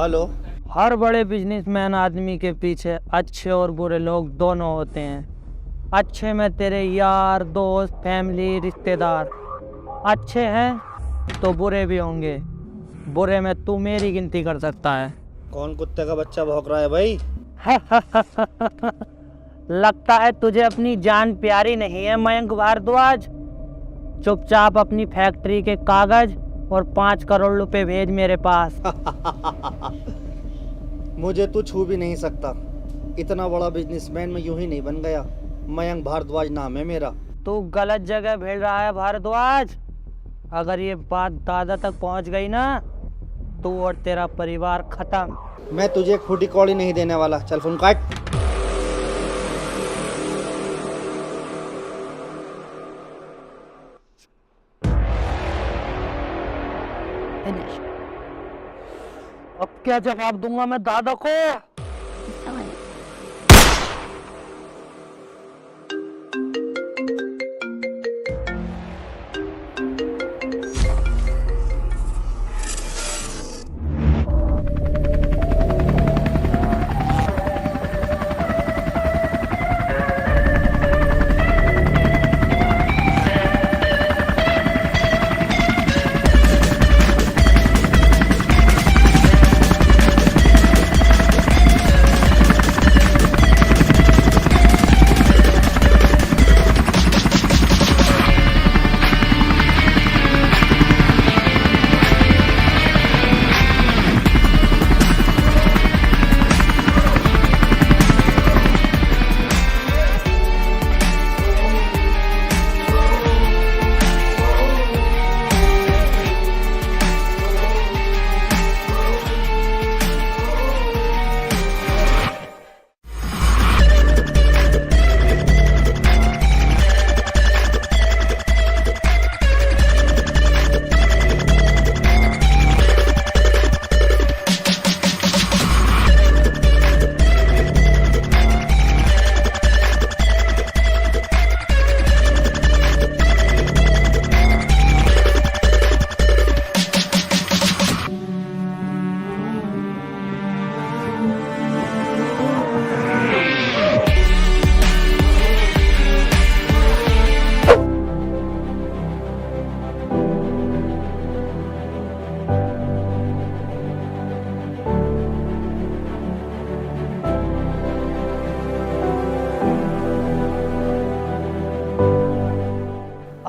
Hello. हर बड़े businessman आदमी के पीछे अच्छे और बुरे लोग दोनों होते हैं। अच्छे में तेरे यार दोस्त फैमिली रिश्तेदार अच्छे हैं तो बुरे भी होंगे। बुरे में तू मेरी गिनती कर सकता है। कौन कुत्ते का बच्चा भौंक रहा है भाई? लगता है तुझे अपनी जान प्यारी नहीं है मयंक भारद्वाज। चुपचाप अपनी फैक्ट्री के कागज और 5 करोड़ रुपए भेज मेरे पास। मुझे तू छू भी नहीं सकता। इतना बड़ा बिजनेसमैन मैं यूं ही नहीं बन गया। मयंक भारद्वाज नाम है मेरा। तू गलत जगह भेज रहा है भारद्वाज। अगर ये बात दादा तक पहुंच गई ना, तू और तेरा परिवार खत्म। मैं तुझे फूटी कौड़ी नहीं देने वाला। चल फोन काट। अब क्या जवाब दूंगा मैं दादा को?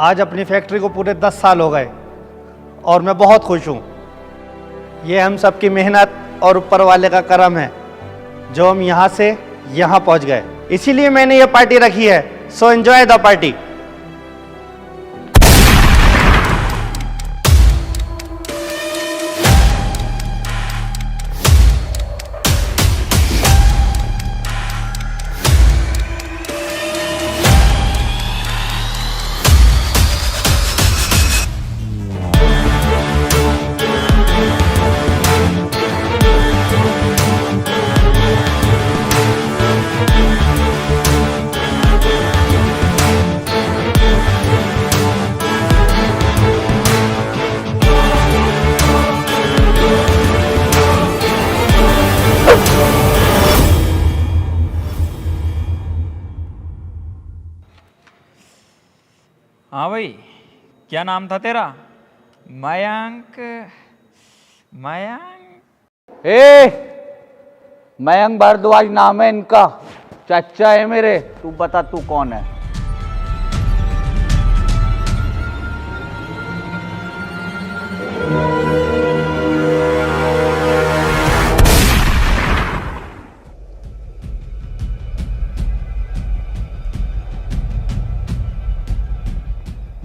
आज अपनी फैक्ट्री को पूरे 10 साल हो गए और मैं बहुत खुश हूँ। ये हम सबकी मेहनत और ऊपर वाले का करम है जो हम यहाँ से यहाँ पहुँच गए। इसीलिए मैंने ये पार्टी रखी है। So enjoy the party. हाँ भाई, क्या नाम था तेरा? मयंक? मयंक भारद्वाज नाम है इनका। चाचा है मेरे। तू बता तू कौन है?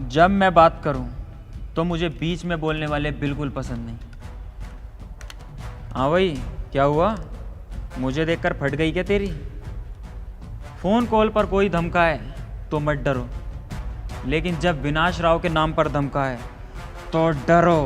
जब मैं बात करूं तो मुझे बीच में बोलने वाले बिल्कुल पसंद नहीं। हाँ भाई, क्या हुआ? मुझे देखकर फट गई क्या तेरी? फोन कॉल पर कोई धमकाए तो मत डरो, लेकिन जब विनाश राव के नाम पर धमकाए तो डरो।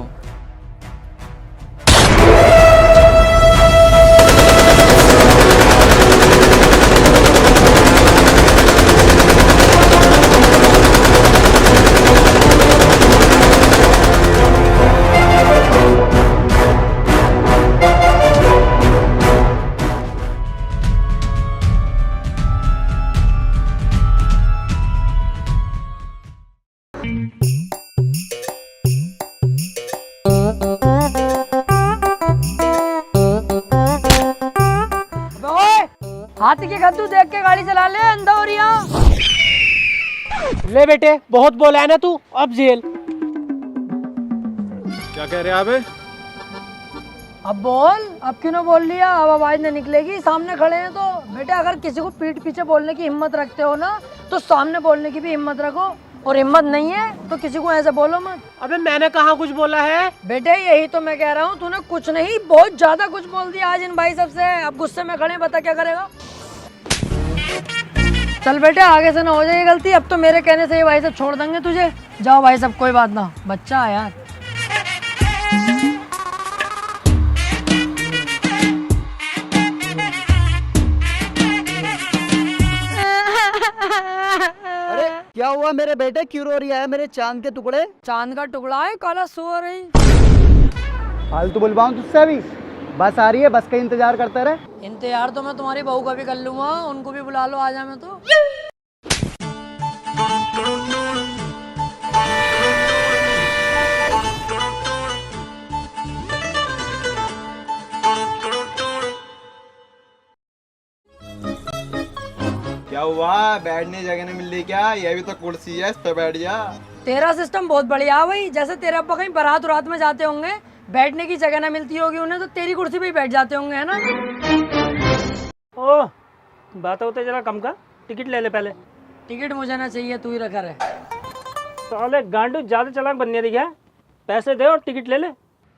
हाथी के गद्दू देख के गाड़ी चला ले अंधा और यहाँ। ले बेटे, बहुत बोला है ना तू, अब जेल। क्या कह रहे हैं आप? अब बोल, अब क्यों ना बोल लिया, अब आवाज नहीं निकलेगी, सामने खड़े हैं तो। बेटे अगर किसी को पीठ पीछे बोलने की हिम्मत रखते हो ना तो सामने बोलने की भी हिम्मत रखो, और हिम्मत नहीं है तो किसी को ऐसे बोलो मत। अबे मैंने कहाँ कुछ बोला है? बेटे यही तो मैं कह रहा हूँ, तूने कुछ नहीं बहुत ज्यादा कुछ बोल दिया आज इन भाई सबसे। अब गुस्से में खड़े, बता क्या करेगा। चल बेटे आगे से ना हो जाए गलती, अब तो मेरे कहने से ये भाई सब छोड़ देंगे तुझे। जाओ भाई सब, कोई बात ना, बच्चा है यार। अरे क्या हुआ मेरे बेटे, क्यों रो रही है मेरे चांद के टुकड़े? चांद का टुकड़ा है, काला सुअर है। फालतू बुलवाऊं तुझसे? अभी बस आ रही है, बस का इंतजार करते रहे। इंतजार तो मैं तुम्हारी बहू का भी कर लूंगा, उनको भी बुला लो, आ जा मैं तो। क्या हुआ, बैठने जगह नहीं मिल रही क्या? ये भी तो कुर्सी है, इस पे बैठ जा। तेरा सिस्टम बहुत बढ़िया है भाई, जैसे तेरे अब्बा कहीं बारात उरात में जाते होंगे, बैठने की जगह ना मिलती होगी उन्हें, तो तेरी कुर्सी पे ही बैठ जाते होंगे, है ना? ओ, बात होते जरा कम का, टिकट ले ले पहले। टिकट मुझे ना चाहिए, तू ही रखा रहे। साले गांडू ज्यादा चालाक बनने दिया, पैसे दे और टिकट ले ले।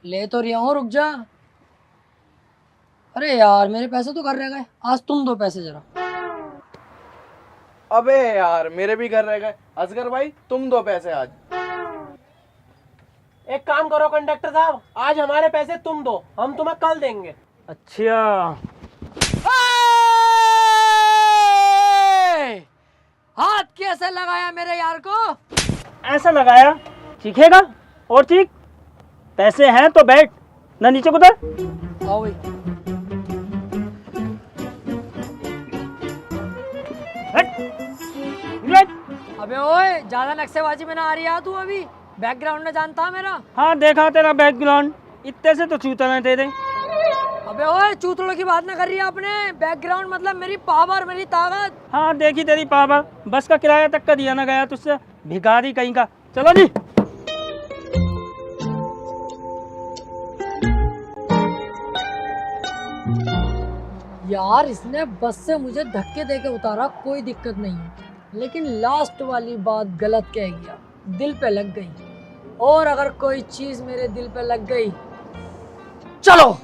ले तो रिया हूँ, रुक जा। अरे यार मेरे पैसे तो घर रह गए, आज तुम दो पैसे जरा। अबे यार मेरे भी घर रह गए। असगर भाई तुम दो पैसे आज। एक काम करो कंडक्टर साहब, आज हमारे पैसे तुम दो, हम तुम्हें कल देंगे। अच्छा, हाथ कैसे लगाया मेरे यार को? ऐसा लगाया, चीखेगा और चीख। पैसे हैं तो बैठ, ना नीचे कुतर। आओ भाई। अबे ओए, ज्यादा नक्शेबाजी में ना आ रही है तू अभी, बैकग्राउंड में जानता है मेरा। हाँ देखा तेरा बैकग्राउंड, इतने से तो चूता ना दे दे। अबे ओए, चूतड़ों की बात ना कर रही है आपने, बैकग्राउंड मतलब मेरी पावर, मेरी ताकत। हाँ देखी तेरी पावर, बस का किराया तक का दिया ना गया तुझसे, भिखारी कहीं का। चलो जी। यार इसने बस से मुझे धक्के देके उतारा, कोई दिक्कत नहीं है, लेकिन लास्ट वाली बात गलत कह गया, दिल पे लग गई। और अगर कोई चीज मेरे दिल पे लग गई, चलो।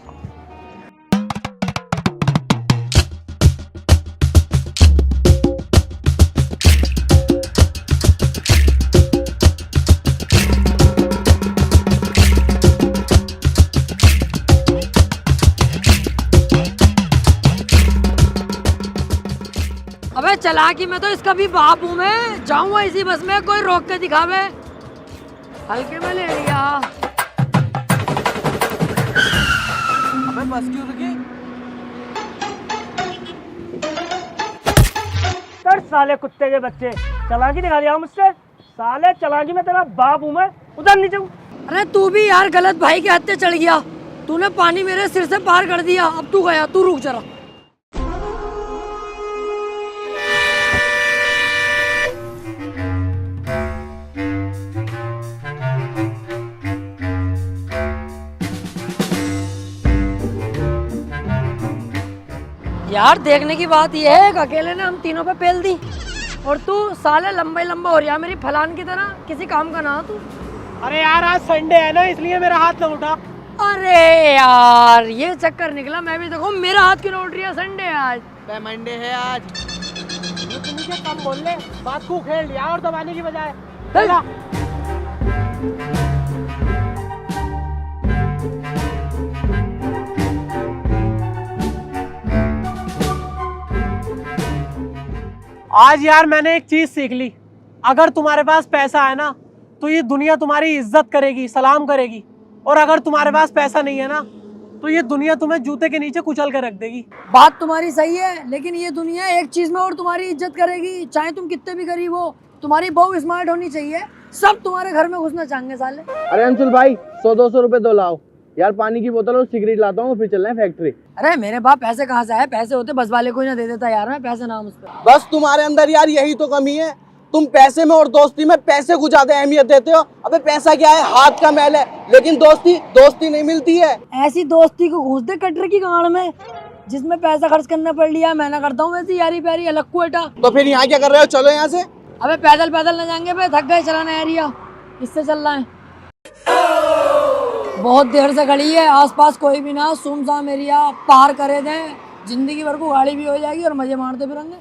अबे चालाकी में तो इसका भी बाप हूँ मैं, जाऊंगा इसी बस में, कोई रोक के दिखावे। हल्के में ले लिया। अबे बस क्यों रुकी? कर साले कुत्ते के बच्चे, चालाकी दिखा दिया मुझसे। साले चालाकी में तेरा बाप हूँ मैं, उधर नीचे। अरे तू भी यार गलत भाई के हत्थे चढ़ गया, तूने पानी मेरे सिर से पार कर दिया, अब तू गया, तू रुक जरा। यार देखने की बात यह है कि अकेले ने हम तीनों पे पेल दी, और तू साले लंबा लंबा हो रहा मेरी फलान की तरह, किसी काम का ना तू। अरे यार आज संडे है ना, इसलिए मेरा हाथ ना उठा। अरे यार ये चक्कर निकला, मैं भी देखो मेरा हाथ क्यों ना उठ रही है, संडे है आज। मंडे है आज। तुम क्या कम बोल ले, बात को खेल लिया और दबाने की बजाय। चला। आज यार मैंने एक चीज सीख ली, अगर तुम्हारे पास पैसा है ना तो ये दुनिया तुम्हारी इज्जत करेगी, सलाम करेगी, और अगर तुम्हारे पास पैसा नहीं है ना तो ये दुनिया तुम्हें जूते के नीचे कुचल कर रख देगी। बात तुम्हारी सही है, लेकिन ये दुनिया एक चीज में और तुम्हारी इज्जत करेगी, चाहे तुम कितने भी गरीब हो, तुम्हारी बहू स्मार्ट होनी चाहिए, सब तुम्हारे घर में घुसना चाहेंगे साले। अरे अंशुल भाई 100-200 रुपए तो लाओ यार, पानी की बोतल और सिगरेट लाता हूँ, फिर चल रहे हैं फैक्ट्री। अरे मेरे बाप पैसे कहाँ से आए, पैसे होते बस वाले को ही ना दे देता यार, मैं पैसे नाम उस पर। बस तुम्हारे अंदर यार यही तो कमी है, तुम पैसे में और दोस्ती में पैसे को ज्यादा अहमियत देते हो। अबे पैसा क्या है, हाथ का मैल है, लेकिन दोस्ती नहीं मिलती है। ऐसी दोस्ती को घुस दे कटर की गाड़ में, जिसमें पैसा खर्च करना पड़ लिया। मैं ना करता हूँ वैसी यारी प्यारी अलग को बेटा। तो फिर यहाँ क्या कर रहे हो, चलो यहाँ से। अबे पैदल पैदल ना जाएंगे बे, थक गए चलाना एरिया, इससे चल रहा है। बहुत देर से खड़ी है, आसपास कोई भी ना, सुमसाम एरिया पार करे दें, जिंदगी भर को गाड़ी भी हो जाएगी और मजे मारते फिरेंगे।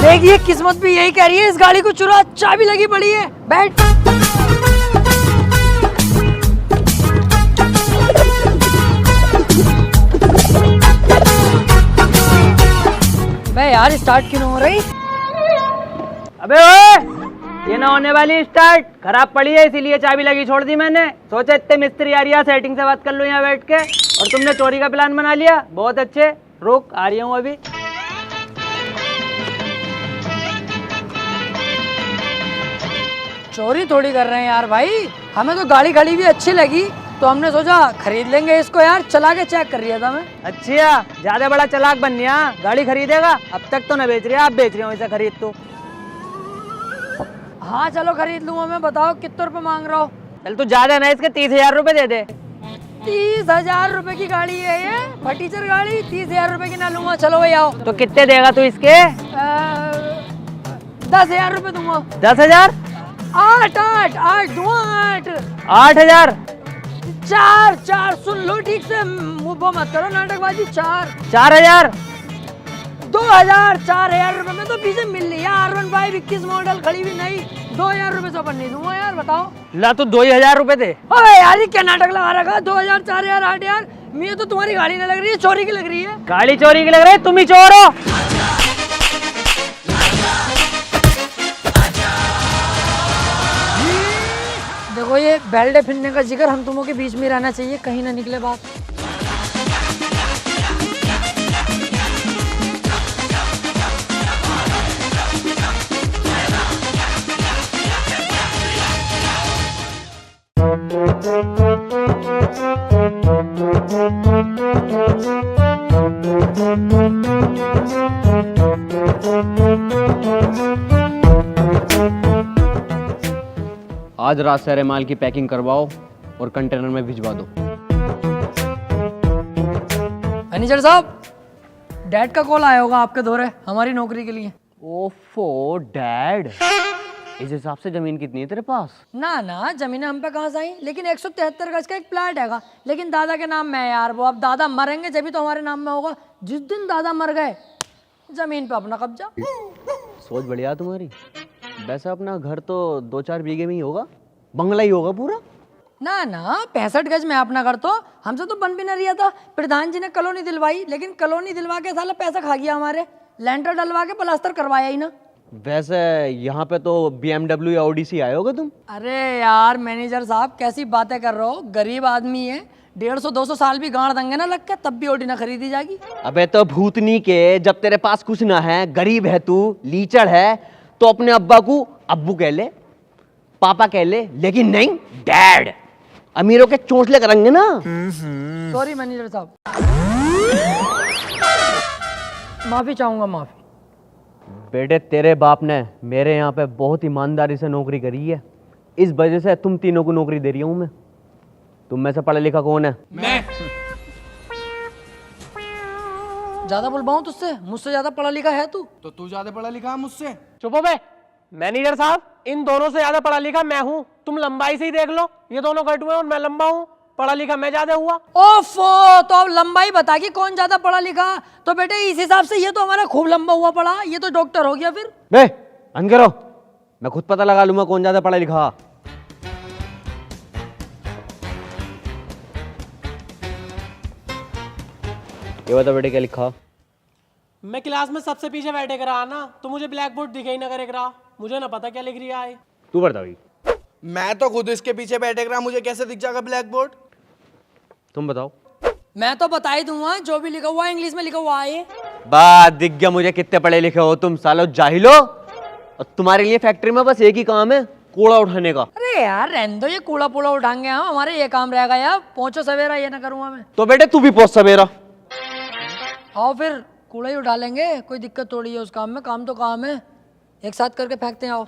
देखिए किस्मत भी यही कह रही है, इस गाड़ी को चुरा, चाबी लगी पड़ी है, बैठ। बे यार स्टार्ट क्यों नहीं हो रही? अबे ओए, ये ना होने वाली स्टार्ट, खराब पड़ी है इसीलिए चाबी लगी छोड़ दी मैंने। सोचा इतने मिस्त्री आ रही है, सेटिंग से बात कर लो यहाँ बैठ के, और तुमने चोरी का प्लान बना लिया। बहुत अच्छे, रुक आ रही हूँ अभी। चोरी थोड़ी कर रहे हैं यार भाई, हमें तो गाड़ी खड़ी भी अच्छी लगी तो हमने सोचा खरीद लेंगे इसको यार, चला के चेक कर लिया था मैं। अच्छा, ज्यादा बड़ा चालाक बन गया, गाड़ी खरीदेगा? अब तक तो न बेच रहे, आप बेच रहे हो इसे, खरीद तो। हाँ चलो खरीद लूंगा मैं, बताओ कितने रुपए मांग रहा हो? चल तू ज्यादा ना, इसके 30,000 रुपए दे दे। 30,000 रुपए की गाड़ी है ये, फटीचर गाड़ी, 30,000 रुपए की ना लूंगा। चलो भाई आओ। तो कितने देगा तू इसके? 10,000 रुपए दूंगा। 10,000? 8 दूंगा, 8। 8,000? 4 सुन लो ठीक से, वो मत करो नाटकबाजी। 4,000? 2,000, 4,000 रुपए में तो पीछे मिल रही है R15 21 मॉडल, खड़ी भी नहीं। 2,000 रुपए से ऊपर नहीं दूंगा यार, बताओ। ला तू 2,000 रुपए दे। अबे यार ये क्या नाटक लगा रखा, 2,000, 4,000, 8,000? मुझे तो तुम्हारी गाड़ी नहीं लग रही है, चोरी की लग रही है। गाड़ी चोरी की लग रही है, तुम ही चोर हो। देखो ये बेल्ट फिरने का जिक्र हम तुमों के बीच में रहना चाहिए, कहीं ना निकले बात। आज रात सारे माल की पैकिंग करवाओ और कंटेनर में भिजवा दो। मैनेजर साहब, डैड का कॉल आया होगा आपके दौरे हमारी नौकरी के लिए। ओफो डैड, इस हिसाब से जमीन कितनी है तेरे पास? ना जमीन हम पे कहाँ से आई, लेकिन 173 गज का एक प्लाट हैगा, लेकिन दादा के नाम में है यार वो। अब दादा मरेंगे जब भी तो हमारे नाम में होगा। जिस दिन दादा मर गए जमीन पे अपना कब्जा। सोच बढ़िया तुम्हारी। वैसे अपना घर तो 2-4 बीघे में ही होगा, बंगला ही होगा पूरा। ना 65 गज में अपना घर, तो हमसे तो बन भी न रिया था। प्रधान जी ने कॉलोनी दिलवाई, लेकिन कॉलोनी दिलवा के साला पैसा खा गया हमारे, लेंटर डलवा के प्लास्टर करवाया ही ना। वैसे यहाँ पे तो BMW या ओडिसी आए होगे तुम। अरे यार मैनेजर साहब कैसी बातें कर रहे हो, गरीब आदमी है, 150-200 साल भी गाड़ देंगे ना लग के, तब भी ओडी ना खरीदी जाएगी। अबे तो भूतनी के, जब तेरे पास कुछ ना है, गरीब है तू, लीचड़ है, तो अपने अब्बा को अब्बू कह ले, पापा कह ले, लेकिन नहीं डैड। अमीरों के चोंचले करेंगे ना। सॉरी मैनेजर साहब, माफी चाहूंगा, माफी। बेटे तेरे बाप ने मेरे यहाँ पे बहुत ईमानदारी से नौकरी करी है, इस वजह से तुम तीनों को नौकरी दे रही हूँ मैं। तुम में से पढ़ा लिखा कौन है? मैं। ज्यादा बुलवाऊं तुझसे? मुझसे ज्यादा पढ़ा लिखा है तू? तो तू ज्यादा पढ़ा लिखा मुझसे। चुप हो बे। मैनेजर साहब, इन दोनों से ज्यादा पढ़ा लिखा मैं हूँ, तुम लंबाई से ही देख लो, ये दोनों घट हुए और मैं लंबा हूँ, पढ़ा लिखा मैं ज्यादा हुआ। ओफो, तो अब लंबाई बता कि कौन ज्यादा पढ़ा लिखा। तो बेटे इस हिसाब से ये तो हमारा खूब लंबा हुआ पढ़ा, ये तो डॉक्टर हो गया फिर। बे बंद करो, मैं खुद पता लगा लूंगा कौन ज्यादा पढ़ा लिखा। ये बता बेटे क्या लिखा? मैं क्लास में सबसे पीछे बैठे कर रहा ना, तो मुझे ब्लैक बोर्ड दिखाई ना करे रहा, मुझे ना पता क्या लिख रहा है। तू बता भाई। मैं तो खुद इसके पीछे बैठे रहा, मुझे कैसे दिख जाएगा ब्लैक बोर्ड? तुम बताओ। मैं तो बता ही दूंगा, जो भी लिखा हुआ है इंग्लिश में लिखा हुआ है ये। बात दिख गया मुझे कितने पढ़े लिखे हो तुम सालो जाहिलो। और तुम्हारे लिए फैक्ट्री में बस एक ही काम है, कूड़ा उठाने का। अरे यार रहने दो, ये कूड़ा पूड़ा उठाएंगे हम, हमारे ये काम रहेगा यार। पहुंचो सवेरा, ये ना करूंगा मैं। तो बेटे तू भी पहुंच सवेरा। आओ फिर कूड़ा ही उठा लेंगे, कोई दिक्कत थोड़ी है उस काम में। काम तो काम है, एक साथ करके फेंकते हैं। आओ।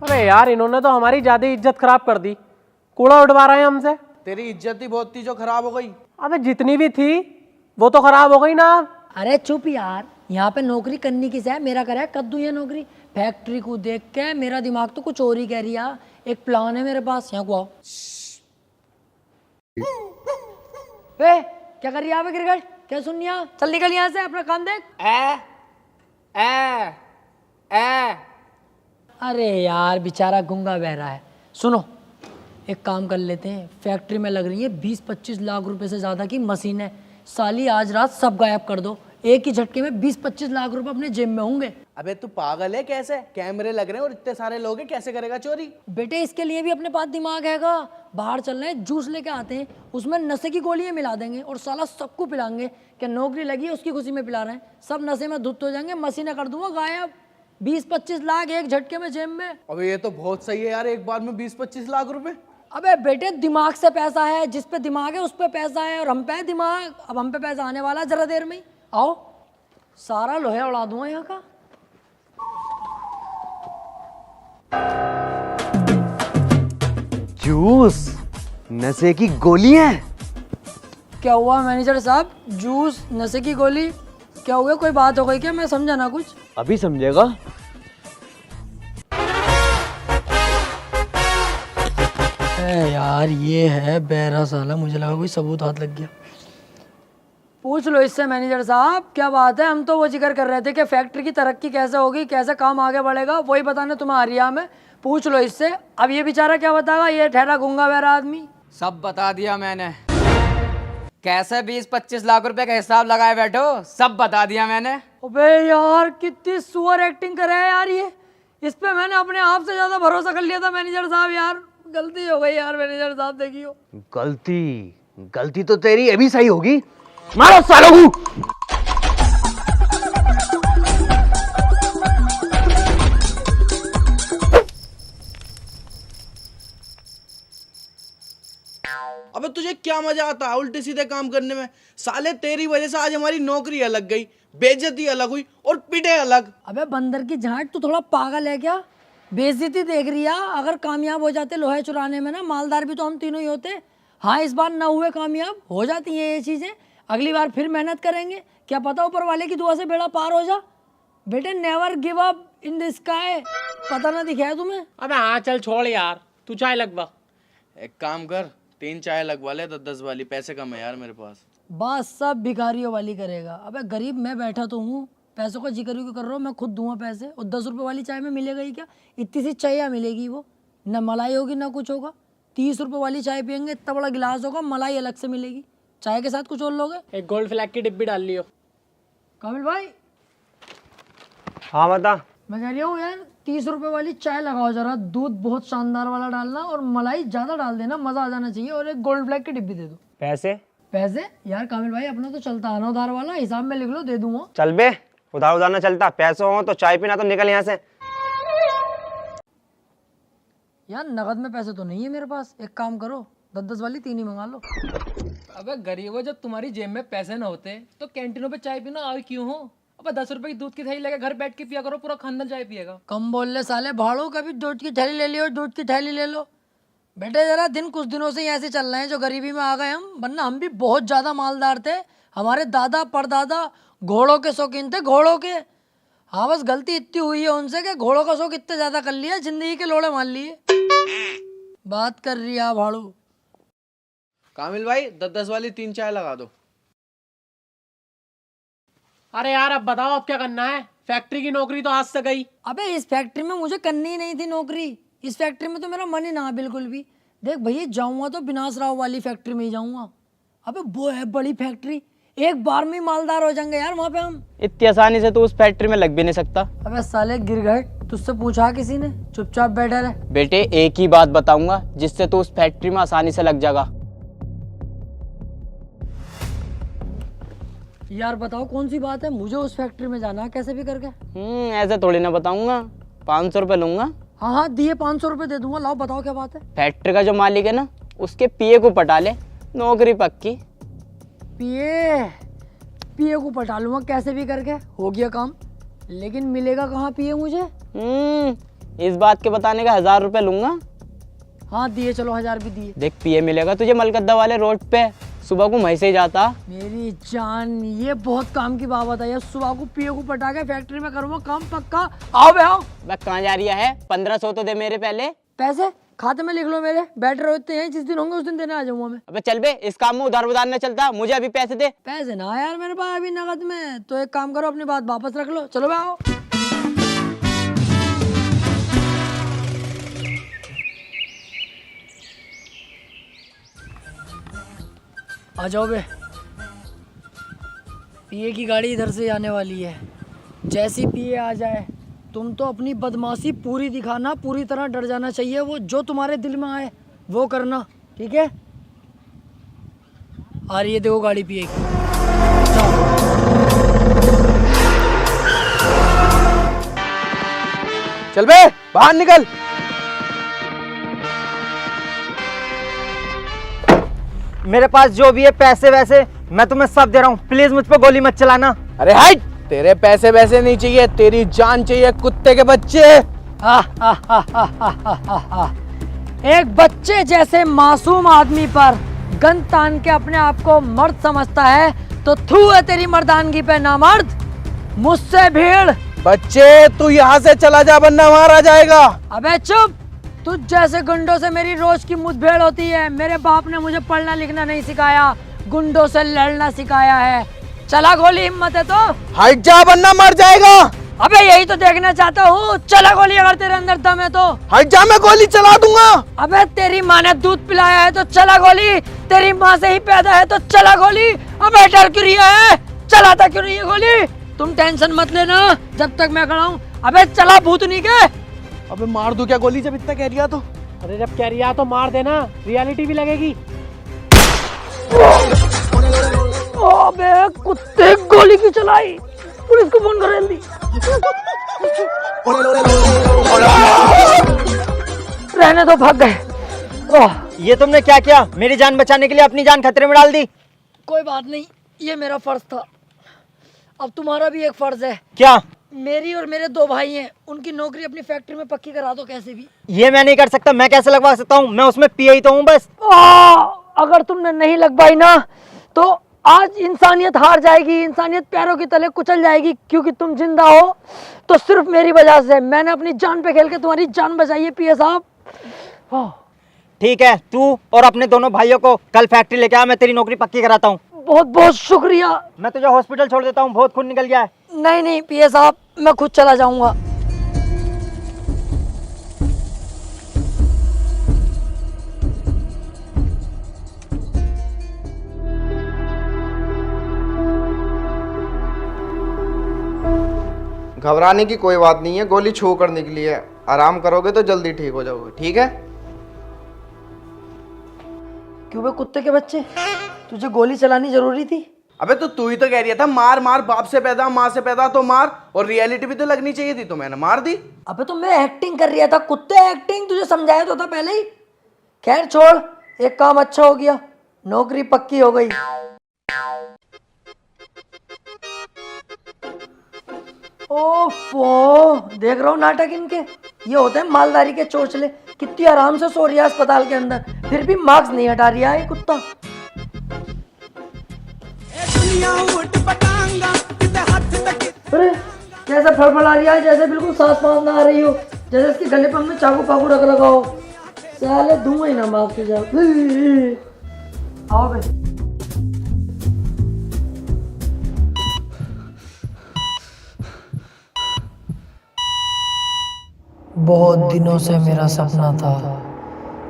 अरे यार इन्होंने तो हमारी ज्यादा इज्जत खराब कर दी, कूड़ा उठवा रहे हैं हमसे। तेरी इज्जत ही बहुत थी जो खराब हो गई। अबे जितनी भी थी वो तो खराब हो गई ना। अरे चुप यार, यहाँ पे नौकरी करनी किस है? मेरा करा है कद्दू ये नौकरी। फैक्ट्री को देख के मेरा दिमाग तो कुछ और ही कह रही है। एक प्लान है मेरे पास, यहाँ को आओ। वे क्या कर रही है क्रिकेट? क्या सुन रही है? चल निकल यहाँ से, अपना काम देख। अरे यार बेचारा गूंगा बह रहा है। सुनो एक काम कर लेते हैं, फैक्ट्री में लग रही है 20-25 लाख रुपए से ज़्यादा की मशीन है। साली आज रात सब गायब कर दो, एक ही झटके में 20-25 लाख रुपए अपने जेब में होंगे। अबे तू पागल है? कैसे? कैमरे लग रहे हैं और इतने सारे लोग हैं, कैसे करेगा चोरी? बेटे इसके लिए भी अपने पास दिमाग हैगा। बाहर चल रहे हैं, जूस लेके आते हैं, उसमें नशे की गोलियां मिला देंगे और साला सबको पिलाएंगे। क्या नौकरी लगी है उसकी खुशी में पिला रहे हैं, सब नशे में धुत हो जाएंगे। मशीनें कर दूंगा गायब, 20-25 लाख एक झटके में जेब में। अबे ये तो बहुत सही है यार, एक बार में 20-25 लाख रुपए। अबे बेटे दिमाग से पैसा है, जिस पे दिमाग है उस पे पैसा है, और हम पे है दिमाग। अब हम पे पैसा आने वाला है जरा देर में ही। आओ सारा लोहा उड़ा दूंगा यहाँ का। जूस, नशे की गोलियां। क्या हुआ मैनेजर साहब? जूस, नशे की गोली, क्या हुआ? कोई बात हो गई क्या? मैं समझा ना कुछ। अभी समझेगा। यार ये है बहरा साला, मुझे लगा कोई सबूत हाथ लग गया। पूछ लो इससे मैनेजर साहब, क्या बात है? हम तो वो जिक्र कर रहे थे कि फैक्ट्री की तरक्की कैसे होगी, कैसे काम आगे बढ़ेगा, वही बताने तुम्हें आ रही है हमें। पूछ लो इससे। अब ये बेचारा क्या बताएगा, ये ठहरा गूंगा बहरा आदमी। सब बता दिया मैंने, कैसे 20-25 लाख रुपए का हिसाब लगाए बैठो, सब बता दिया मैंने। अबे यार कितनी सुअर एक्टिंग करे है यार ये। इस पे मैंने अपने आप से ज्यादा भरोसा कर लिया था मैनेजर साहब। यार गलती हो गई यार मैनेजर साहब, देखियो। गलती तो तेरी अभी सही होगी। मारो सालों को। अबे तुझे क्या मजा आता है उल्टे सीधे काम करने में? साले तेरी वजह से आज हमारी नौकरी अलग गई, बेइज्जती अलग हुई और पिटे अलग। अबे बंदर की झाट, तू थोड़ा पागल है क्या? बेइज्जती देख रही है? अगर कामयाब हो जाते लोहे चुराने में ना, मालदार भी तो हम तीनों ही होते। हाँ इस बार ना हुए कामयाब, हो जाती हैं ये चीजें। अगली बार फिर मेहनत करेंगे, क्या पता ऊपर वाले की दुआ से बेड़ा पार हो जा। बेटे never give up in the sky, पता ना दिखाया तुम्हें? अबे हाँ चल छोड़ यार, तू चाय लगवा। एक काम कर, 3 चाय लगवा ले 10-10 वाली, पैसे कम है यार मेरे पास। बस सब भिखारियों वाली करेगा। अबे गरीब मैं बैठा तो हूँ, पैसों का जिक्र क्यों कर रहा हूँ? मैं खुद दूंगा पैसे। और 10 रुपये वाली चाय में मिलेगा ही क्या? इतनी सी चाय मिलेगी, वो ना मलाई होगी ना कुछ होगा। 30 रुपये वाली चाय पियेंगे, इतना बड़ा गिलास होगा, मलाई अलग से मिलेगी। चाय के साथ कुछ और लोगे? एक गोल्ड फ्लैग की डिब्बी डाल लियो। कामिल भाई। हाँ बता। मैं कह रही हूँ यार 30 रुपये वाली चाय लगाओ जरा, दूध बहुत शानदार वाला डालना और मलाई ज़्यादा डाल देना, मज़ा आ जाना चाहिए। और एक गोल्ड फ्लैग की डिब्बी दे दो। पैसे? पैसे यार कामिल भाई अपना तो चलता है ना उधार वाला, हिसाब में लिख लो, दे दूंगा। चल बे, उधार ना चलता, पैसे हो तो चाय पीना, तो निकल यहाँ से। यार नगद में पैसे तो नहीं है मेरे पास, एक काम करो 10-10 वाली 3 ही मंगा लो। अबे गरीबों, जब तुम्हारी जेब में पैसे न होते तो कैंटीनों पे चाय पीना आए क्यों हो? अबे 10 रुपए की दूध की थैली लेके घर बैठ के पिया करो, पूरा खानदान चाय पिएगा। कम बोल ले साले भाड़ो, कभी दूध की थैली ले लियो, दूध की थैली ले लो। बेटे जरा दिन कुछ दिनों से ही ऐसे चल रहे हैं जो गरीबी में आ गए हम, वरना हम भी बहुत ज़्यादा मालदार थे। हमारे दादा परदादा घोड़ों के शौकीन थे, घोड़ों के। हाँ बस गलती इतनी हुई है उनसे कि घोड़ों का शौक इतने ज़्यादा कर लिया, जिंदगी के लोड़े मान लिए। बात कर रही है भाड़ू। कामिल भाई 10-10 वाली 3 चाय लगा दो। अरे यार अब बताओ अब क्या करना है? फैक्ट्री की नौकरी तो आज से गई। अबे इस फैक्ट्री में मुझे करनी ही नहीं थी नौकरी, इस फैक्ट्री में तो मेरा मन ही ना बिल्कुल भी। देख भैया जाऊंगा तो विनाश राव वाली फैक्ट्री में ही जाऊंगा। अबे वो है बड़ी फैक्ट्री, एक बार में ही मालदार हो जाएंगे यार वहाँ पे हम। इतनी आसानी से तो उस फैक्ट्री में लग भी नहीं सकता। अबे साले गिरगट, तुझसे पूछा किसी ने? चुपचाप बैठा रहे। बेटे एक ही बात बताऊंगा जिससे तू उस फैक्ट्री में आसानी से लग जाएगा। यार बताओ कौन सी बात है? मुझे उस फैक्ट्री में जाना है कैसे भी करके। ऐसे थोड़ी ना बताऊंगा। 500 रुपये लूंगा। हाँ हाँ दिए 500 रुपये दे दूंगा। लाओ बताओ क्या बात है। फैक्ट्री का जो मालिक है ना, उसके पीए को पटा ले, नौकरी पक्की। पीए पीए को पटा लूंगा कैसे भी करके, हो गया काम। लेकिन मिलेगा कहाँ पीए मुझे? इस बात के बताने का 1000 रुपये लूंगा। हाँ दिए, चलो 1000 भी दिए। देख पीए मिलेगा तुझे मलकद्दा वाले रोड पे, सुबह को वहीं से ही जाता। मेरी जान ये बहुत काम की बात है यार। सुबह को पीए को पटा के फैक्ट्री में करूंगा काम पक्का। आओ बे आओ। बस कहाँ जा रही है? 1500 तो दे मेरे पहले। पैसे खाते में लिख लो मेरे, बैठ रहे होते हैं, जिस दिन होंगे उस दिन देने आ जाऊंगा मैं। अबे चल बे, इस काम में उधार उधार न चलता, मुझे अभी पैसे दे। पैसे ना यार मेरे पास अभी नगद में। तो एक काम करो, अपनी बात वापस रख लो। चलो बे आओ। आ जाओ बे। पीए की गाड़ी इधर से आने वाली है। जैसी पीए आ जाए तुम तो अपनी बदमाशी पूरी दिखाना, पूरी तरह डर जाना चाहिए। वो जो तुम्हारे दिल में आए वो करना, ठीक है? आ रही है देखो गाड़ी पीए की। चल बे बाहर निकल। मेरे पास जो भी है पैसे वैसे मैं तुम्हें सब दे रहा हूँ, प्लीज मुझ पर गोली मत चलाना। अरे हट, तेरे पैसे वैसे नहीं चाहिए, तेरी जान चाहिए कुत्ते के बच्चे। एक बच्चे जैसे मासूम आदमी पर गन तान के अपने आप को मर्द समझता है तो थू है तेरी मर्दानगी पे नामर्द। मुझसे भीड़। बच्चे तू यहाँ से चला जा वरना मारा जाएगा। अबे चुप। तुझ जैसे गुंडों से मेरी रोज की मुठभेड़ होती है। मेरे बाप ने मुझे पढ़ना लिखना नहीं सिखाया, गुंडों से लड़ना सिखाया है। चला गोली, हिम्मत है तो हट जा वरना मर जाएगा। अबे यही तो देखना चाहता हूँ। चला गोली, अगर तेरे अंदर दम है तो। हट जा, मैं गोली चला दूंगा। अबे तेरी माँ ने दूध पिलाया है तो चला गोली, तेरी माँ से ही पैदा है तो चला गोली। अबे डर क्यों रही है? चलाता क्यों नहीं है गोली? तुम टेंशन मत लेना जब तक मैं खड़ा हूँ। अबे चला भूतनी के। अबे मार दूं क्या गोली जब इतना कह रिया तो? अरे जब कह रही है तो मार देना, रियलिटी भी लगेगी। अबे कुत्ते, गोली की चलाई। पुलिस को फोन कर जल्दी। रहने दो, भाग गए। ये तुमने क्या किया? मेरी जान बचाने के लिए अपनी जान खतरे में डाल दी। कोई बात नहीं, ये मेरा फर्ज था। अब तुम्हारा भी एक फर्ज है। क्या? मेरी और मेरे 2 भाई हैं, उनकी नौकरी अपनी फैक्ट्री में पक्की करा दो कैसे भी। ये मैं नहीं कर सकता। मैं कैसे लगवा सकता हूँ? मैं उसमें पीए ही तो हूँ बस। अगर तुमने नहीं लगवाई ना तो आज इंसानियत हार जाएगी, इंसानियत पैरों की तले कुचल जाएगी। क्योंकि तुम जिंदा हो तो सिर्फ मेरी वजह से। मैंने अपनी जान पे खेल के तुम्हारी जान बचाई है पीए साहब। ठीक है, तू और अपने दोनों भाइयों को कल फैक्ट्री लेके आ, मैं तेरी नौकरी पक्की कराता हूँ। बहुत बहुत शुक्रिया। मैं तुझे हॉस्पिटल छोड़ देता हूँ, बहुत खून निकल गया है। नहीं नहीं पीए साहब, मैं खुद चला जाऊंगा। घबराने की कोई बात नहीं है, गोली छू कर निकली है। आराम करोगे तो जल्दी ठीक हो जाओगे, ठीक है? क्यों बे कुत्ते के बच्चे, तुझे गोली चलानी जरूरी थी? अबे तो तू ही तो कह रही था मार मार, बाप से पैदा माँ से पैदा तो मार, और रियलिटी भी तो लगनी चाहिए थी, तो मैंने मार दी। अबे तो मैं एक्टिंग कर रहा था कुत्ते, एक्टिंग तुझे समझाया तो था पहले ही। खैर छोड़, एक काम अच्छा हो गया, नौकरी पक्की हो गई। ओफो, देख रहा हूँ नाटक इनके। ये होते हैं मालदारी के चोचले। कितनी आराम से सो रही है अस्पताल के अंदर, फिर भी मार्क्स नहीं हटा रहा है कुत्ता। अरे कैसा फड़फड़ा रही है, जैसे बिल्कुल सांस पास ना आ रही हो, जैसे इसके गले पर हमने चाकू पाकू रख लगा हो। साले धुआं ही ना माफ के जाओ। आओ बे। बहुत दिनों से मेरा सपना था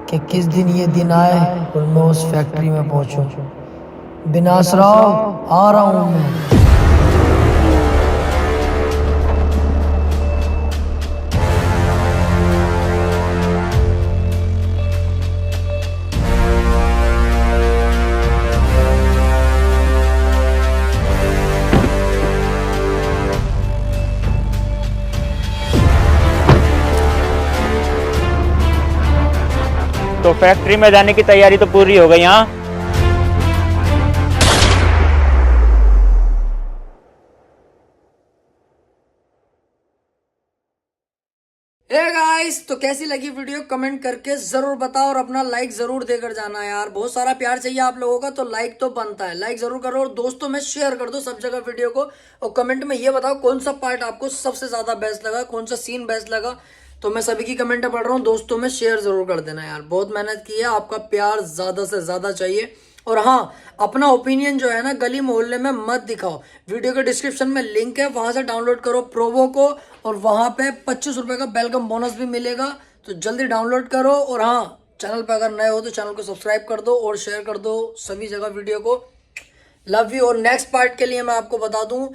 कि किस दिन ये दिन आए और मैं उस फैक्ट्री में पहुंचूं। विनाशराव, आ रहा हूं मैं। तो फैक्ट्री में जाने की तैयारी तो पूरी हो गई। हाँ, हे गाइस, तो कैसी लगी वीडियो कमेंट करके जरूर बताओ और अपना लाइक जरूर देकर जाना यार। बहुत सारा प्यार चाहिए आप लोगों का, तो लाइक तो बनता है, लाइक जरूर करो और दोस्तों में शेयर कर दो सब जगह वीडियो को। और कमेंट में ये बताओ कौन सा पार्ट आपको सबसे ज्यादा बेस्ट लगा, कौन सा सीन बेस्ट लगा। तो मैं सभी की कमेंट पढ़ रहा हूँ, दोस्तों में शेयर जरूर कर देना यार। बहुत मेहनत की है, आपका प्यार ज्यादा से ज्यादा चाहिए। और हाँ, अपना ओपिनियन जो है ना गली मोहल्ले में मत दिखाओ। वीडियो के डिस्क्रिप्शन में लिंक है, वहां से डाउनलोड करो प्रोवो को, और वहां पे 25 रुपए का वेलकम बोनस भी मिलेगा। तो जल्दी डाउनलोड करो। और हाँ, चैनल पे अगर नए हो तो चैनल को सब्सक्राइब कर दो और शेयर कर दो सभी जगह वीडियो को। Love you. और नेक्स्ट पार्ट के लिए मैं आपको बता दूं,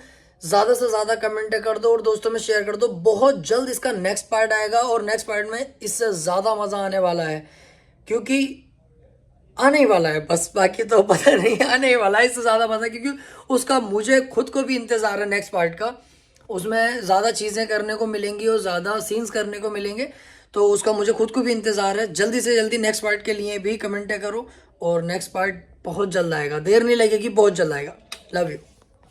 ज्यादा से ज्यादा कमेंट कर दो और दोस्तों में शेयर कर दो। बहुत जल्द इसका नेक्स्ट पार्ट आएगा और नेक्स्ट पार्ट में इससे ज्यादा मजा आने वाला है, क्योंकि आने ही वाला है बस, बाकी तो पता नहीं, आने ही वाला है इससे ज्यादा मजा, क्योंकि उसका मुझे खुद को भी इंतजार है नेक्स्ट पार्ट का। उसमें ज्यादा चीजें करने को मिलेंगी और ज्यादा सीन्स करने को मिलेंगे, तो उसका मुझे खुद को भी इंतजार है। जल्दी से जल्दी नेक्स्ट पार्ट के लिए भी कमेंट करो और नेक्स्ट पार्ट बहुत जल्द आएगा, देर नहीं लगेगी, बहुत जल्द आएगा। Love you.